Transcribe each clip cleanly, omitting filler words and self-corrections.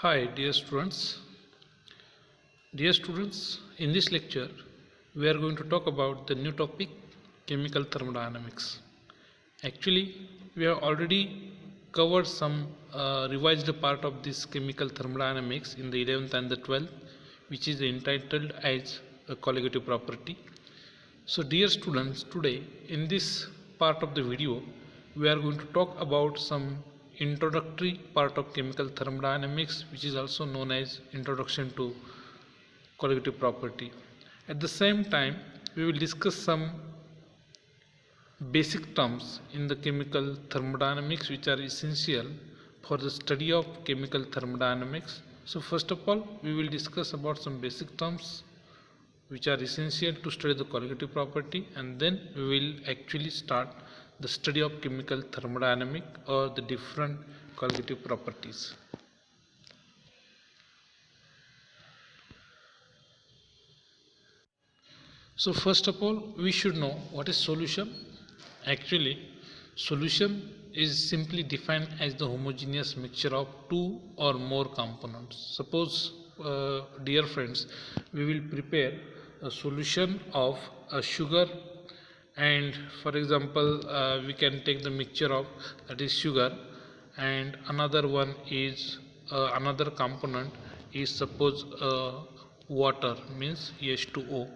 Hi dear students. Dear students, in this lecture we are going to talk about the new topic chemical thermodynamics. Actually, we have already covered some revised part of this chemical thermodynamics in the 11th and the 12th, which is entitled as a colligative property. So dear students, today in this part of the video we are going to talk about some introductory part of chemical thermodynamics, which is also known as introduction to colligative property. At the same time we will discuss some basic terms in the chemical thermodynamics which are essential for the study of chemical thermodynamics. So first of all we will discuss about some basic terms which are essential to study the colligative property, and then we will actually start the study of chemical thermodynamic or the different colligative properties. So first of all we should know what is solution. Actually solution is simply defined as the homogeneous mixture of two or more components. Suppose dear friends, we will prepare a solution of a sugar, and for example we can take the mixture of that is sugar, and another one is another component is suppose water, means H2O.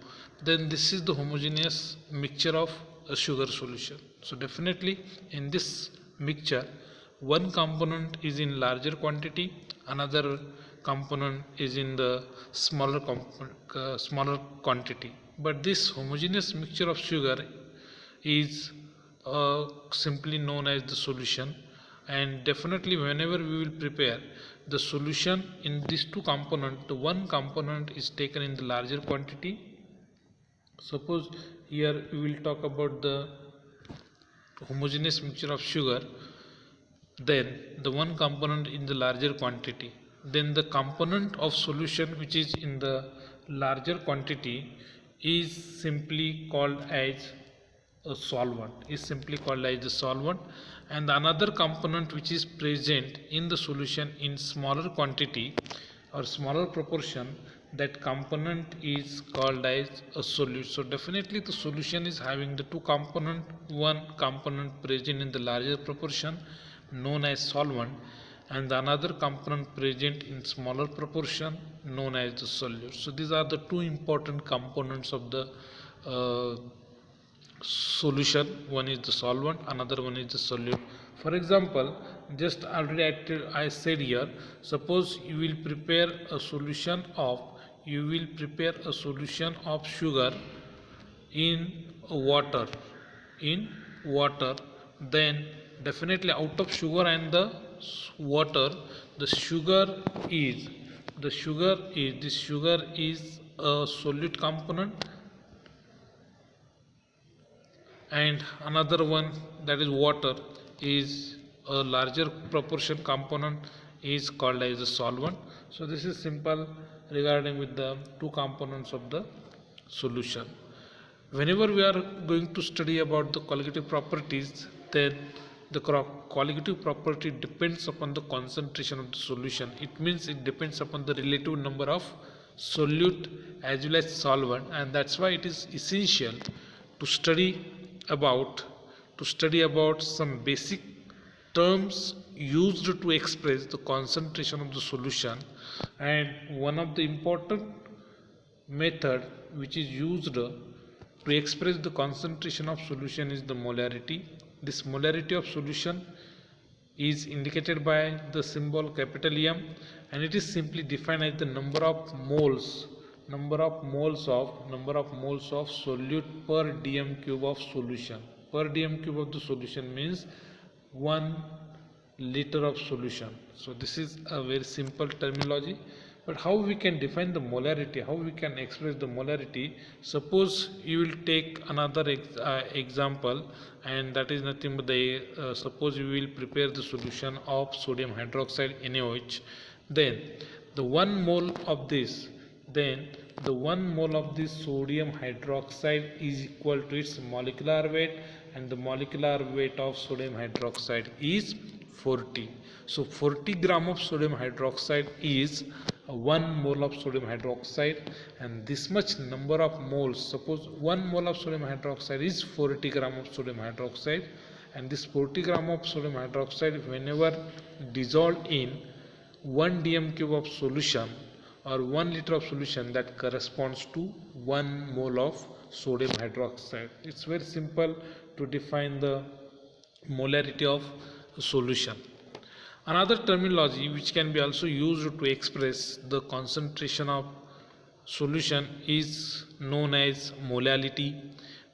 Then this is the homogeneous mixture of a sugar solution. So definitely in this mixture one component is in larger quantity, another component is in the smaller quantity, but this homogeneous mixture of sugar is simply known as the solution. And definitely whenever we will prepare the solution in these two components, the one component is taken in the larger quantity. Suppose here we will talk about the homogeneous mixture of sugar, then the one component in the larger quantity, then the component of solution which is in the larger quantity is simply called as a solvent, and another component which is present in the solution in smaller quantity or smaller proportion, that component is called as a solute. So definitely the solution is having the two component, one component present in the larger proportion known as solvent, and the another component present in smaller proportion known as the solute. So these are the two important components of the solution. One is the solvent, another one is the solute. For example, just already I said here, suppose you will prepare a solution of sugar in water, then definitely out of sugar and the water, the sugar is this sugar is a solute component, and another one, that is water, is a larger proportion component, is called as a solvent. So this is simple regarding with the two components of the solution. Whenever we are going to study about the colligative properties, then the colligative property depends upon the concentration of the solution. It means it depends upon the relative number of solute as well as solvent, and that's why it is essential to study about some basic terms used to express the concentration of the solution. And one of the important method which is used to express the concentration of solution is the molarity. This molarity of solution is indicated by the symbol capital M, and it is simply defined as the number of moles of solute per dm cube of solution. Per dm cube of the solution means 1 liter of solution. So this is a very simple terminology. But how we can define the molarity, how we can express the molarity? Suppose you will take another example, and that is nothing but the suppose you will prepare the solution of sodium hydroxide NaOH, then the 1 mole of this sodium hydroxide is equal to its molecular weight, and the molecular weight of sodium hydroxide is 40. So 40 gram of sodium hydroxide is 1 mole of sodium hydroxide, and this much number of moles, suppose 1 mole of sodium hydroxide is 40 gram of sodium hydroxide, and this 40 gram of sodium hydroxide whenever dissolved in 1 dm cube of solution or 1 liter of solution, that corresponds to 1 mole of sodium hydroxide. It's very simple to define the molarity of solution. Another terminology which can be also used to express the concentration of solution is known as molality.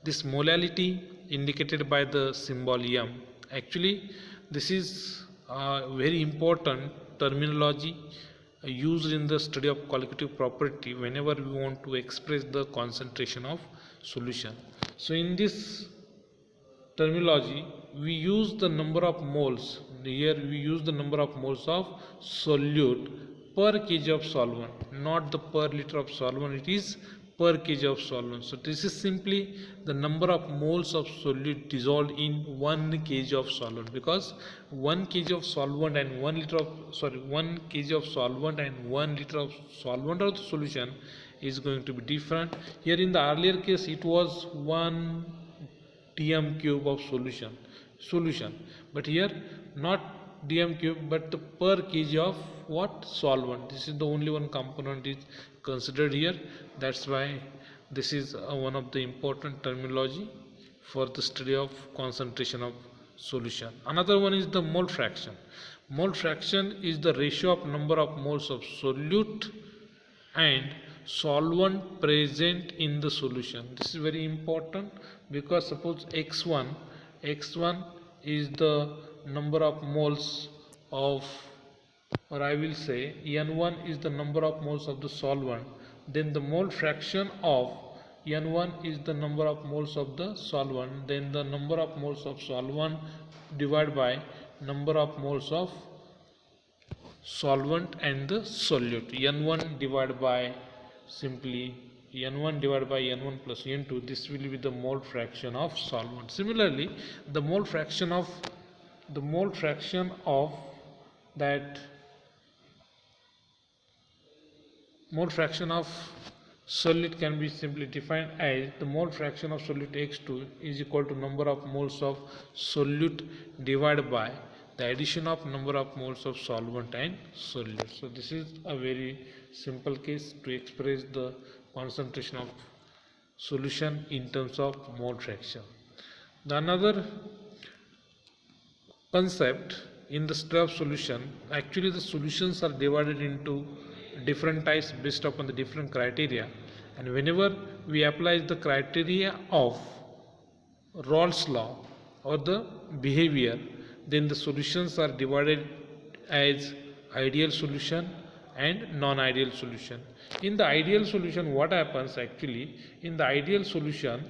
This molality indicated by the symbol M. Actually, this is a very important terminology used in the study of colligative property whenever we want to express the concentration of solution. So in this terminology we use the number of moles. Here we use the number of moles of solute per kg of solvent, not the per liter of solvent, it is per kg of solvent. So this is simply the number of moles of solute dissolved in 1 kg of solvent, because 1 kg of solvent and 1 liter of 1 kg of solvent and 1 liter of solvent or the solution is going to be different. Here in the earlier case it was 1 dm cube of solution, but here not dm cube but the per kg of what solvent. This is the only one component is considered here. That's why this is one of the important terminology for the study of concentration of solution. Another one is the mole fraction. Mole fraction is the ratio of number of moles of solute and solvent present in the solution. This is very important, because suppose x1 is the number of moles of, or I will say n1 is the number of moles of the solvent, then the mole fraction of n1 is the number of moles of the solvent, then the number of moles of solvent divided by number of moles of solvent and the solute, n1 divided by simply n1 divided by n1 plus n2. This will be the mole fraction of solvent. Similarly, the mole fraction of solute can be simply defined as the mole fraction of solute x2 is equal to number of moles of solute divided by the addition of number of moles of solvent and solute. So this is a very simple case to express the concentration of solution in terms of mole fraction. The another concept in the study of solution, actually the solutions are divided into different types based upon the different criteria, and whenever we apply the criteria of Raoult's law or the behavior, then the solutions are divided as ideal solution and non-ideal solution. In the ideal solution, what happens actually, in the ideal solution,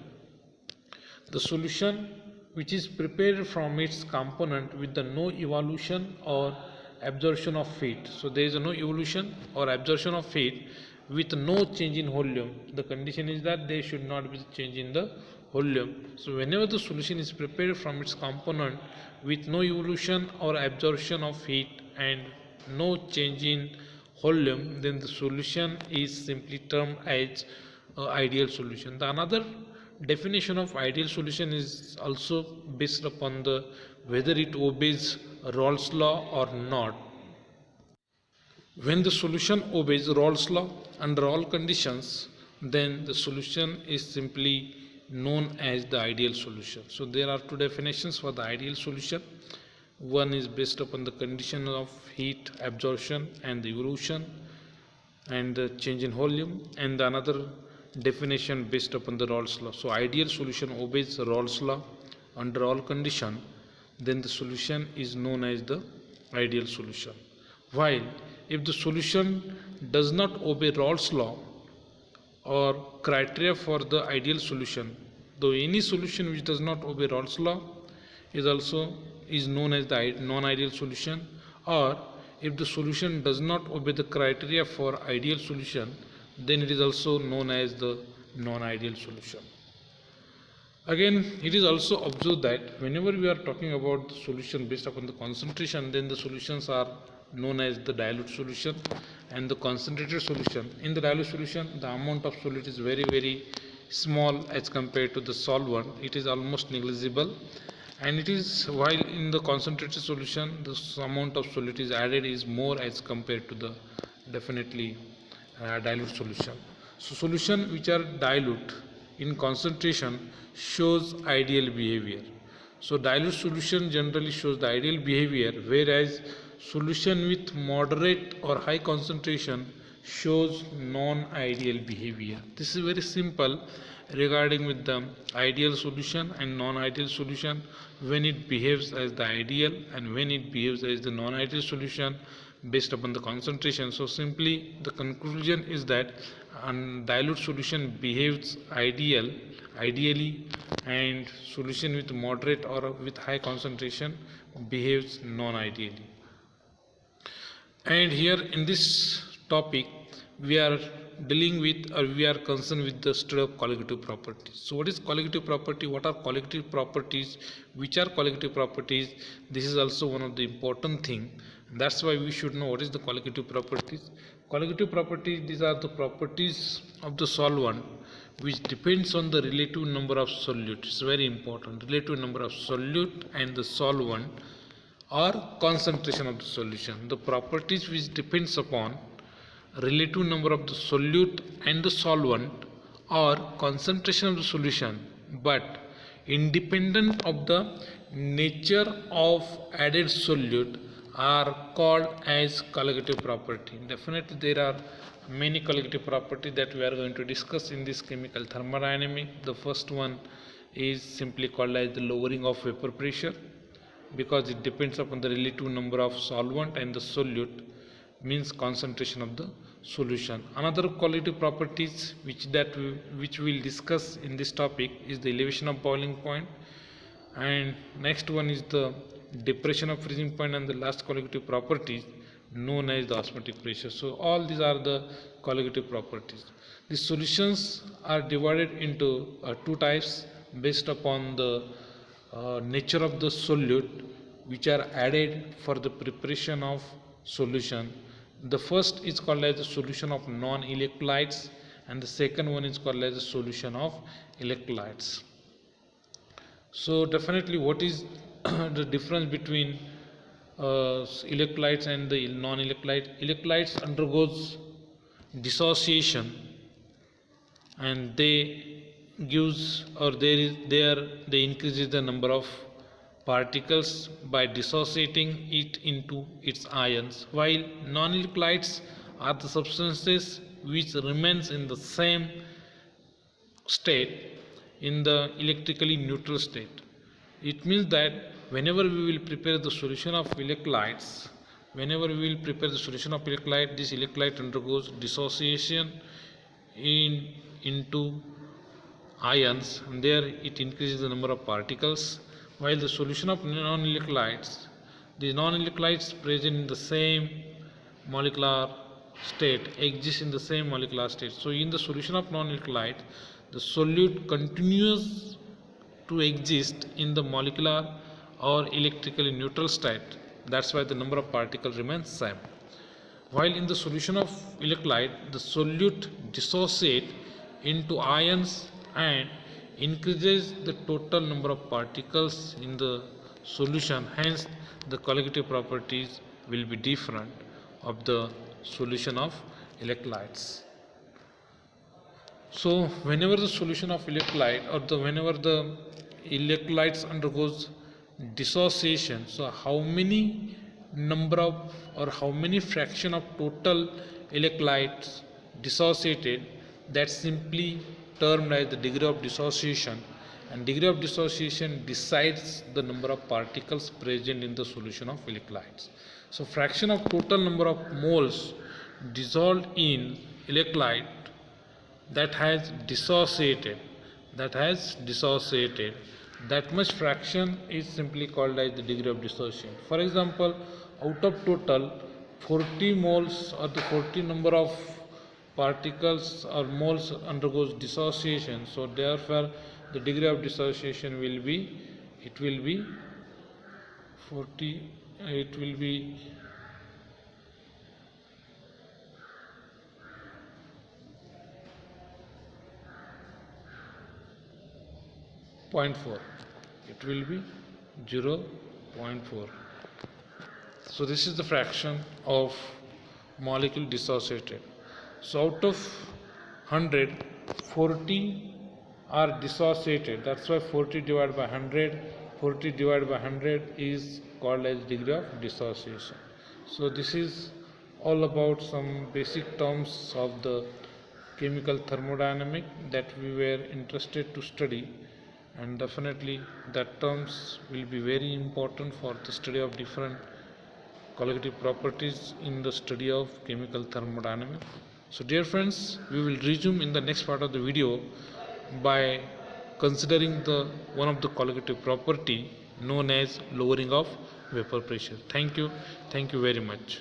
the solution which is prepared from its component with the no evolution or absorption of heat. So there is no evolution or absorption of heat with no change in volume. The condition is that there should not be change in the volume. So whenever the solution is prepared from its component with no evolution or absorption of heat and no change in volume, then the solution is simply termed as ideal solution. The another definition of ideal solution is also based upon the whether it obeys Raoult's law or not. When the solution obeys Raoult's law under all conditions, then the solution is simply known as the ideal solution. So there are two definitions for the ideal solution. One is based upon the condition of heat absorption and the evolution and the change in volume, and the another definition based upon the Raoult's law. So ideal solution obeys Raoult's law under all condition, then the solution is known as the ideal solution. While if the solution does not obey Raoult's law or criteria for the ideal solution, though any solution which does not obey Raoult's law is known as the non-ideal solution, or if the solution does not obey the criteria for ideal solution, then it is also known as the non-ideal solution. Again, it is also observed that whenever we are talking about the solution based upon the concentration, then the solutions are known as the dilute solution and the concentrated solution. In the dilute solution, the amount of solute is very small as compared to the solvent. It is almost negligible, and it is while in the concentrated solution, the amount of solute is added is more as compared to the definitely dilute solution. So solution which are dilute in concentration shows ideal behavior. So dilute solution generally shows the ideal behavior, whereas solution with moderate or high concentration shows non-ideal behavior. This is very simple regarding with the ideal solution and non-ideal solution, when it behaves as the ideal and when it behaves as the non-ideal solution based upon the concentration. So simply the conclusion is that dilute solution behaves ideally, and solution with moderate or with high concentration behaves non-ideally. And here in this topic we are dealing with, or we are concerned with, the study of colligative properties. So what is colligative property? What are colligative properties? Which are colligative properties? This is also one of the important thing. That's why we should know what is the colligative properties. Colligative properties, these are the properties of the solvent which depends on the relative number of solute. It's very important. Relative number of solute and the solvent or concentration of the solution. The properties which depends upon relative number of the solute and the solvent or concentration of the solution, but independent of the nature of added solute, are called as colligative property. Definitely there are many colligative properties that we are going to discuss in this chemical thermodynamics. The first one is simply called as the lowering of vapor pressure, because it depends upon the relative number of solvent and the solute, means concentration of the solution. Another colligative properties which we will discuss in this topic is the elevation of boiling point, and next one is the depression of freezing point, and the last colligative property known as the osmotic pressure. So all these are the colligative properties. The solutions are divided into two types based upon the nature of the solute which are added for the preparation of solution. The first is called as the solution of non-electrolytes, and the second one is called as the solution of electrolytes. So definitely what is the difference between electrolytes and the non-electrolyte? Electrolytes undergoes dissociation, and they gives, or they increases the number of particles by dissociating it into its ions, while non-electrolytes are the substances which remains in the same state, in the electrically neutral state. It means that whenever we will prepare the solution of electrolytes, this electrolyte undergoes dissociation into ions, and there it increases the number of particles, while the solution of non-electrolytes, the non-electrolytes present in the same molecular state, exist in the same molecular state. So in the solution of non-electrolyte, the solute continues to exist in the molecular or electrically neutral state. That's why the number of particles remains same. While in the solution of electrolyte, the solute dissociate into ions and increases the total number of particles in the solution. Hence the colligative properties will be different of the solution of electrolytes. So whenever the solution of electrolyte, or whenever the electrolytes undergoes dissociation, so how many number of, or how many fraction of total electrolytes dissociated, that's simply termed as the degree of dissociation, and degree of dissociation decides the number of particles present in the solution of electrolytes. So fraction of total number of moles dissolved in electrolyte that has dissociated, that much fraction is simply called as the degree of dissociation. For example, out of total 40 moles, or the 40 number of particles or moles undergoes dissociation, so therefore the degree of dissociation will be, it will be 40, it will be 0.4, it will be 0.4. So this is the fraction of molecule dissociated. So out of 100, 40 are dissociated. That's why 40 divided by 100, 40 divided by 100 is called as degree of dissociation. So this is all about some basic terms of the chemical thermodynamic that we were interested to study, and definitely that terms will be very important for the study of different colligative properties in the study of chemical thermodynamics. So dear friends, we will resume in the next part of the video by considering the one of the colligative property known as lowering of vapor pressure. Thank you very much.